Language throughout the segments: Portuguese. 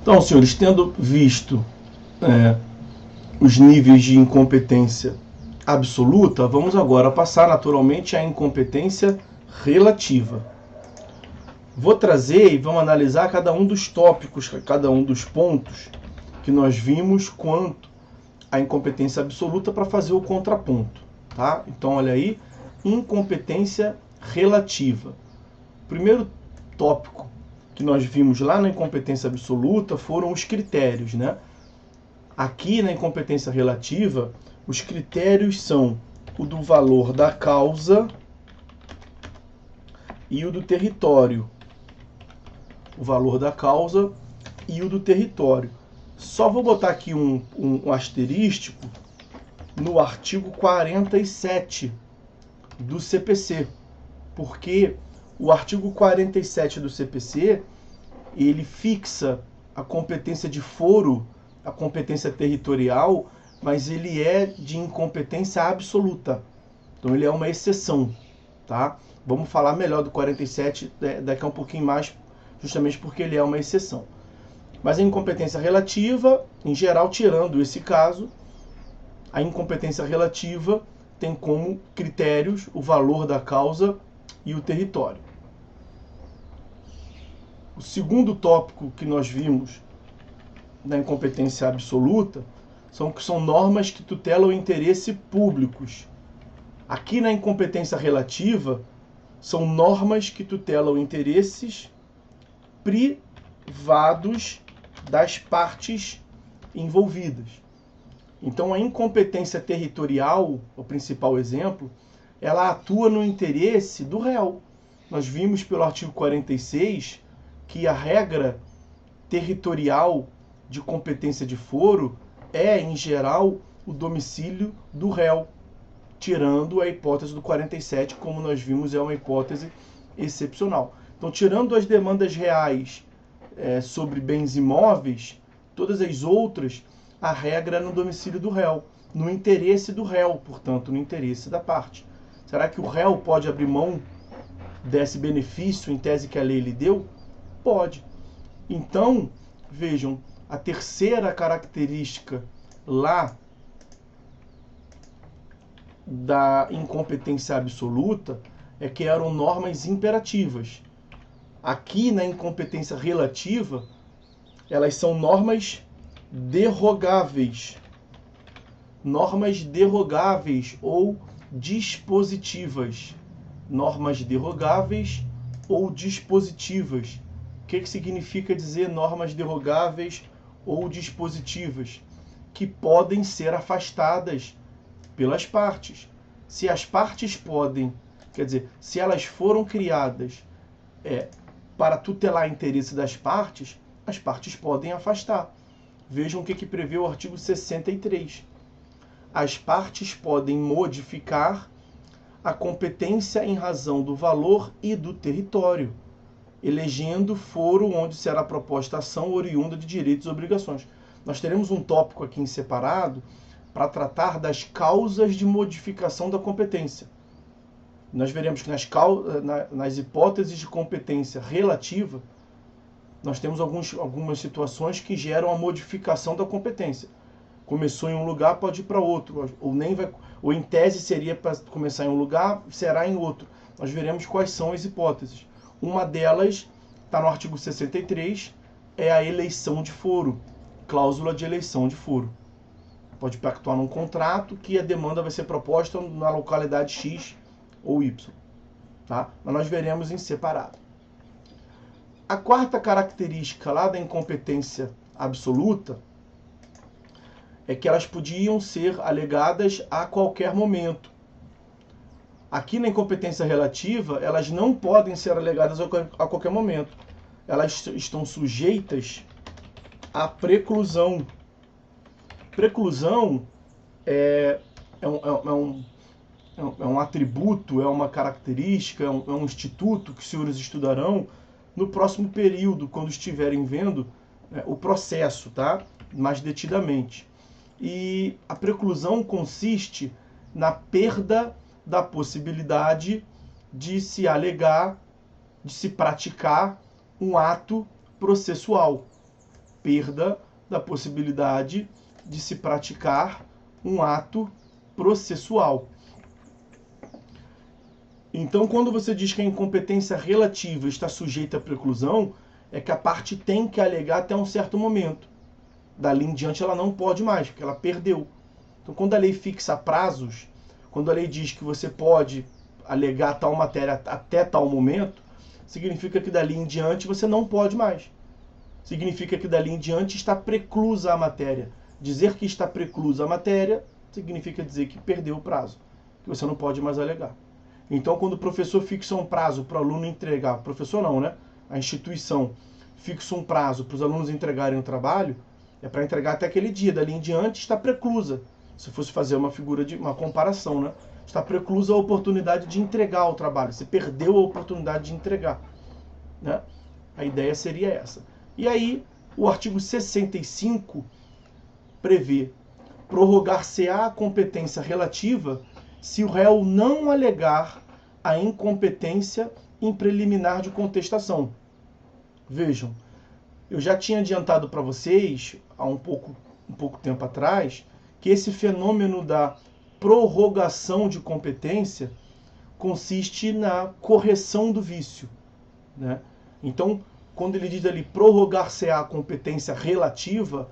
Então, senhores, tendo visto os níveis de incompetência absoluta, vamos agora passar naturalmente à incompetência relativa. Vou trazer e vamos analisar cada um dos tópicos, cada um dos pontos que nós vimos quanto à incompetência absoluta para fazer o contraponto, tá? Então, olha aí, incompetência relativa. O primeiro tópico que nós vimos lá na incompetência absoluta foram os critérios, né? Aqui na incompetência relativa, os critérios são o do valor da causa e o do território. O valor da causa e o do território. Só vou botar aqui um asterístico no artigo 47 do CPC, porque o artigo 47 do CPC, ele fixa a competência de foro, a competência territorial, mas ele é de incompetência absoluta. Então ele é uma exceção, tá? Vamos falar melhor do 47 daqui a um pouquinho mais, justamente porque ele é uma exceção. Mas a incompetência relativa, em geral, tirando esse caso, a incompetência relativa tem como critérios o valor da causa e o território. O segundo tópico que nós vimos na incompetência absoluta são normas que tutelam o interesse públicos. Aqui na incompetência relativa, são normas que tutelam interesses privados das partes envolvidas. Então, a incompetência territorial, o principal exemplo, ela atua no interesse do réu. Nós vimos pelo artigo 46 que a regra territorial de competência de foro é, em geral, o domicílio do réu, tirando a hipótese do 47, como nós vimos, é uma hipótese excepcional. Então, tirando as demandas reais sobre bens imóveis, todas as outras, a regra é no domicílio do réu, no interesse do réu, portanto, no interesse da parte. Será que o réu pode abrir mão desse benefício em tese que a lei lhe deu? Pode. Então, vejam, a terceira característica lá da incompetência absoluta é que eram normas imperativas. Aqui na incompetência relativa, elas são normas derrogáveis. Normas derrogáveis ou dispositivas. Normas derrogáveis ou dispositivas. O que significa dizer normas derrogáveis ou dispositivas? Que podem ser afastadas pelas partes. Se as partes podem, quer dizer, se elas foram criadas para tutelar o interesse das partes, as partes podem afastar. Vejam o que prevê o artigo 63. As partes podem modificar a competência em razão do valor e do território, elegendo foro onde será proposta ação oriunda de direitos e obrigações. Nós teremos um tópico aqui em separado para tratar das causas de modificação da competência. Nós veremos que nas hipóteses de competência relativa, nós temos algumas situações que geram a modificação da competência. Começou em um lugar, pode ir para outro, ou em tese seria para começar em um lugar, será em outro. Nós veremos quais são as hipóteses. Uma delas está no artigo 63, é a eleição de foro, cláusula de eleição de foro. Pode pactuar num contrato que a demanda vai ser proposta na localidade X ou Y, tá? Mas nós veremos em separado. A quarta característica lá da incompetência absoluta é que elas podiam ser alegadas a qualquer momento. Aqui na incompetência relativa, elas não podem ser alegadas a qualquer momento. Elas estão sujeitas à preclusão. Preclusão é um atributo, é uma característica, é um instituto que os senhores estudarão no próximo período, quando estiverem vendo o processo, tá? Mais detidamente. E a preclusão consiste na perda da possibilidade de se alegar, de se praticar um ato processual. perda da possibilidade de se praticar um ato processual. Então, quando você diz que a incompetência relativa está sujeita à preclusão, é que a parte tem que alegar até um certo momento. Dali em diante ela não pode mais, porque ela perdeu. Então, quando a lei fixa prazos, quando a lei diz que você pode alegar tal matéria até tal momento, significa que dali em diante você não pode mais. Significa que dali em diante está preclusa a matéria. Dizer que está preclusa a matéria significa dizer que perdeu o prazo, que você não pode mais alegar. Então, quando o professor fixa um prazo para o aluno entregar, professor não, né? A instituição fixa um prazo para os alunos entregarem o trabalho, é para entregar até aquele dia. Dali em diante está preclusa. Se fosse fazer uma figura de uma comparação, né? Está preclusa a oportunidade de entregar o trabalho. Você perdeu a oportunidade de entregar, né? A ideia seria essa. E aí, o artigo 65 prevê prorrogar-se-á a competência relativa se o réu não alegar a incompetência em preliminar de contestação. Vejam, eu já tinha adiantado para vocês, há um pouco tempo atrás, que esse fenômeno da prorrogação de competência consiste na correção do vício, né? Então, quando ele diz ali prorrogar-se-á a competência relativa,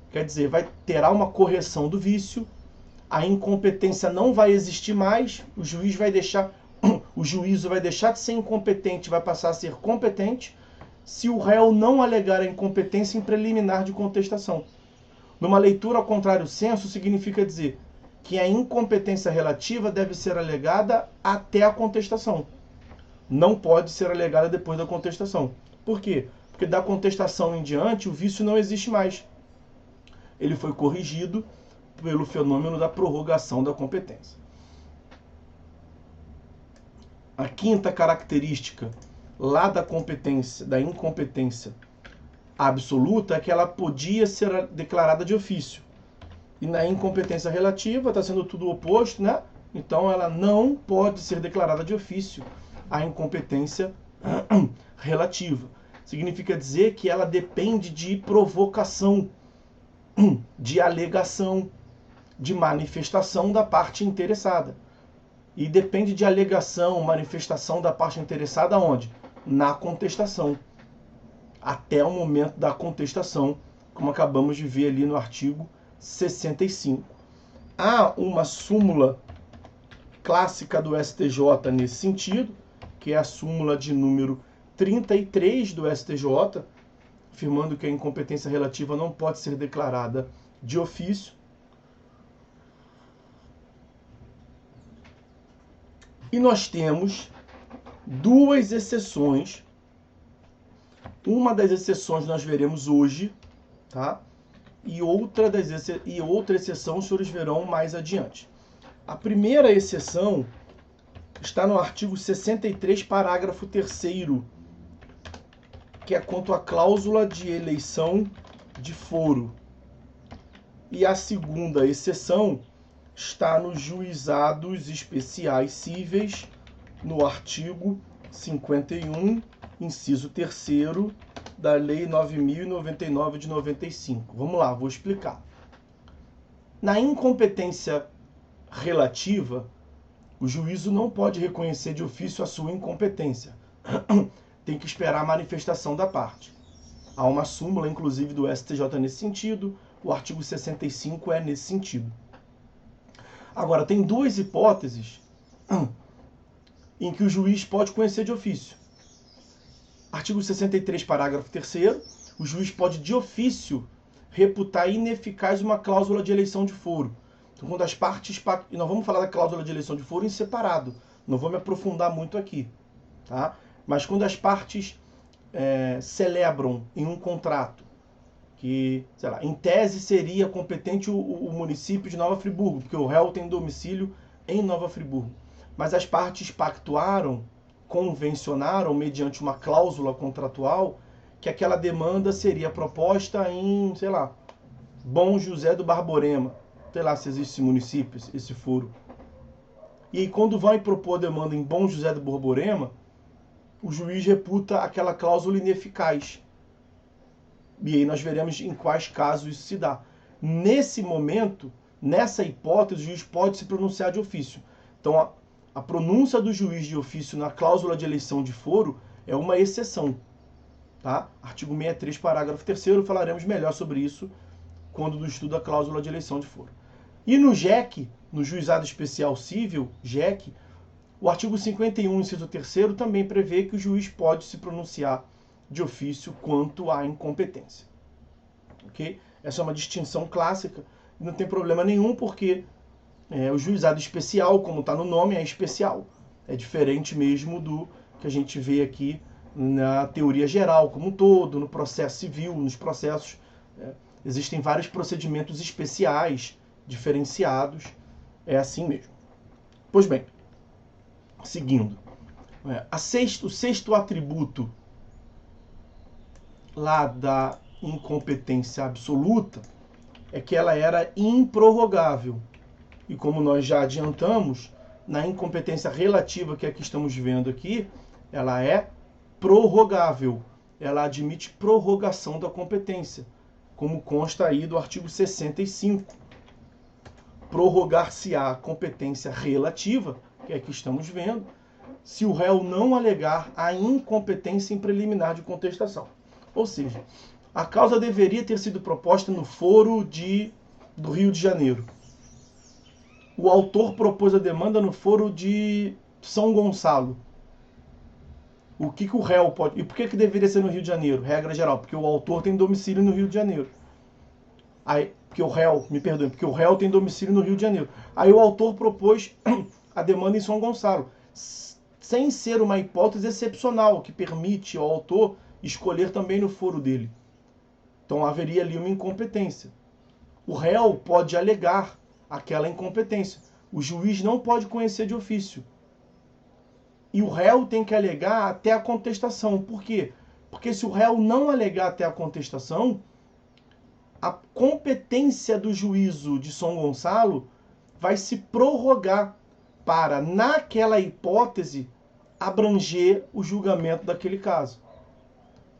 quer dizer, terá uma correção do vício, a incompetência não vai existir mais, o juízo vai deixar de ser incompetente, vai passar a ser competente, se o réu não alegar a incompetência em preliminar de contestação. Numa leitura ao contrário senso, significa dizer que a incompetência relativa deve ser alegada até a contestação. Não pode ser alegada depois da contestação. Por quê? Porque da contestação em diante, o vício não existe mais. Ele foi corrigido pelo fenômeno da prorrogação da competência. A quinta característica lá da competência, da incompetência absoluta, é que ela podia ser declarada de ofício. E na incompetência relativa está sendo tudo o oposto, né? Então ela não pode ser declarada de ofício, a incompetência relativa. Significa dizer que ela depende de provocação, de alegação, de manifestação da parte interessada. E depende de alegação, manifestação da parte interessada onde? Na contestação. Até o momento da contestação, como acabamos de ver ali no artigo 65. Há uma súmula clássica do STJ nesse sentido, que é a súmula de número 33 do STJ, afirmando que a incompetência relativa não pode ser declarada de ofício. E nós temos duas exceções. Uma das exceções nós veremos hoje, tá? E outra exceção os senhores verão mais adiante. A primeira exceção está no artigo 63, parágrafo 3º, que é quanto à cláusula de eleição de foro. E a segunda exceção está nos juizados especiais cíveis, no artigo 51, inciso 3º, da Lei 9.099 de 95. Vamos lá, vou explicar. Na incompetência relativa, o juízo não pode reconhecer de ofício a sua incompetência. Tem que esperar a manifestação da parte. Há uma súmula, inclusive, do STJ nesse sentido, o artigo 65 é nesse sentido. Agora, tem duas hipóteses em que o juiz pode conhecer de ofício. Artigo 63, parágrafo 3º, o juiz pode, de ofício, reputar ineficaz uma cláusula de eleição de foro. Então, quando as partes... E nós vamos falar da cláusula de eleição de foro em separado. Não vou me aprofundar muito aqui, tá? Mas quando as partes celebram em um contrato que, sei lá, em tese seria competente o município de Nova Friburgo, porque o réu tem domicílio em Nova Friburgo. Mas as partes pactuaram, convencionaram, mediante uma cláusula contratual, que aquela demanda seria proposta em, sei lá, Bom José do Barborema. Sei lá se existe esse município, esse foro. E aí, quando vai propor a demanda em Bom José do Barborema, o juiz reputa aquela cláusula ineficaz. E aí nós veremos em quais casos isso se dá. Nesse momento, nessa hipótese, o juiz pode se pronunciar de ofício. Então, a pronúncia do juiz de ofício na cláusula de eleição de foro é uma exceção. Tá? Artigo 63, parágrafo 3º, falaremos melhor sobre isso quando do estudo da cláusula de eleição de foro. E no JEC, no Juizado Especial Civil, JEC, o artigo 51, inciso 3º, também prevê que o juiz pode se pronunciar de ofício quanto à incompetência. Ok? Essa é uma distinção clássica, não tem problema nenhum, porque o juizado especial, como está no nome, é especial. É diferente mesmo do que a gente vê aqui na teoria geral como um todo, no processo civil, nos processos. Existem vários procedimentos especiais, diferenciados, é assim mesmo. Pois bem, seguindo. O sexto atributo lá da incompetência absoluta é que ela era improrrogável. E como nós já adiantamos, na incompetência relativa, que é a que estamos vendo aqui, ela é prorrogável. Ela admite prorrogação da competência, como consta aí do artigo 65. Prorrogar-se-á a competência relativa, que é a que estamos vendo, se o réu não alegar a incompetência em preliminar de contestação. Ou seja, a causa deveria ter sido proposta no foro do Rio de Janeiro. O autor propôs a demanda no foro de São Gonçalo. O que o réu pode... E por que deveria ser no Rio de Janeiro? Regra geral, porque o autor tem domicílio no Rio de Janeiro. Porque o réu tem domicílio no Rio de Janeiro. Aí o autor propôs a demanda em São Gonçalo, sem ser uma hipótese excepcional, que permite ao autor escolher também no foro dele. Então haveria ali uma incompetência. O réu pode alegar aquela incompetência. O juiz não pode conhecer de ofício. E o réu tem que alegar até a contestação. Por quê? Porque se o réu não alegar até a contestação, a competência do juízo de São Gonçalo vai se prorrogar para, naquela hipótese, abranger o julgamento daquele caso.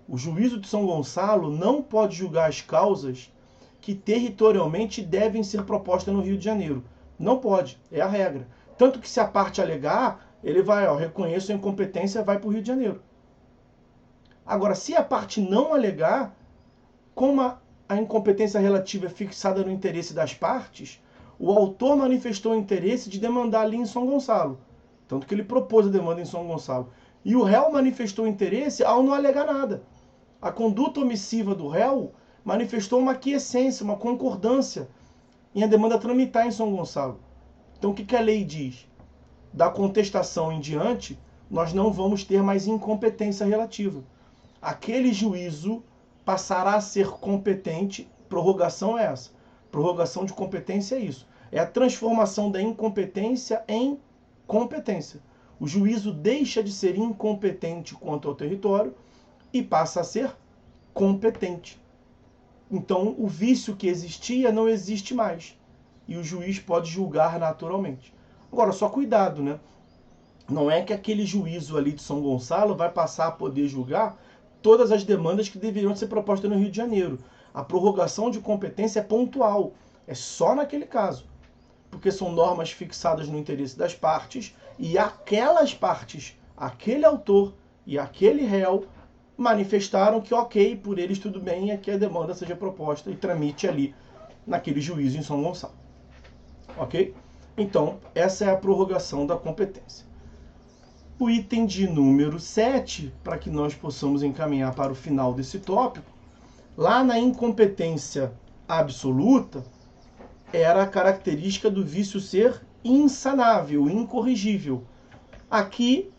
O juízo de São Gonçalo não pode julgar as causas que territorialmente devem ser propostas no Rio de Janeiro. Não pode, é a regra. Tanto que se a parte alegar, ele vai, reconheço a incompetência, vai para o Rio de Janeiro. Agora, se a parte não alegar, como a incompetência relativa é fixada no interesse das partes, o autor manifestou o interesse de demandar ali em São Gonçalo. Tanto que ele propôs a demanda em São Gonçalo. E o réu manifestou interesse ao não alegar nada. A conduta omissiva do réu manifestou uma aquiescência, uma concordância em a demanda tramitar em São Gonçalo. Então o que a lei diz? Da contestação em diante, nós não vamos ter mais incompetência relativa. Aquele juízo passará a ser competente. Prorrogação é essa. Prorrogação de competência é isso. É a transformação da incompetência em competência. O juízo deixa de ser incompetente quanto ao território e passa a ser competente. Então, o vício que existia não existe mais. E o juiz pode julgar naturalmente. Agora, só cuidado, né? Não é que aquele juízo ali de São Gonçalo vai passar a poder julgar todas as demandas que deveriam ser propostas no Rio de Janeiro. A prorrogação de competência é pontual. É só naquele caso. Porque são normas fixadas no interesse das partes e aquelas partes, aquele autor e aquele réu manifestaram que ok, por eles tudo bem, é que a demanda seja proposta e tramite ali naquele juízo em São Gonçalo. Ok? Então, essa é a prorrogação da competência. O item de número 7, para que nós possamos encaminhar para o final desse tópico, lá na incompetência absoluta, era a característica do vício ser insanável, incorrigível. Aqui,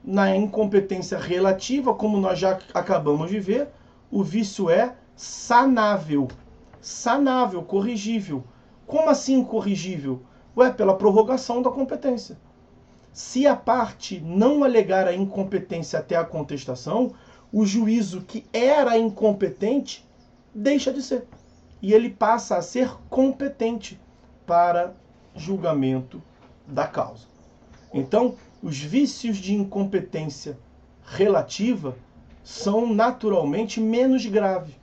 na incompetência relativa, como nós já acabamos de ver, o vício é sanável. Sanável, corrigível. Como assim corrigível? Pela prorrogação da competência. Se a parte não alegar a incompetência até a contestação, o juízo que era incompetente deixa de ser. E ele passa a ser competente para julgamento da causa. Então, os vícios de incompetência relativa são naturalmente menos graves.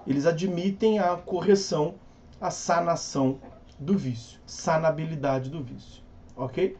eles admitem a correção, a sanação do vício, sanabilidade do vício, ok?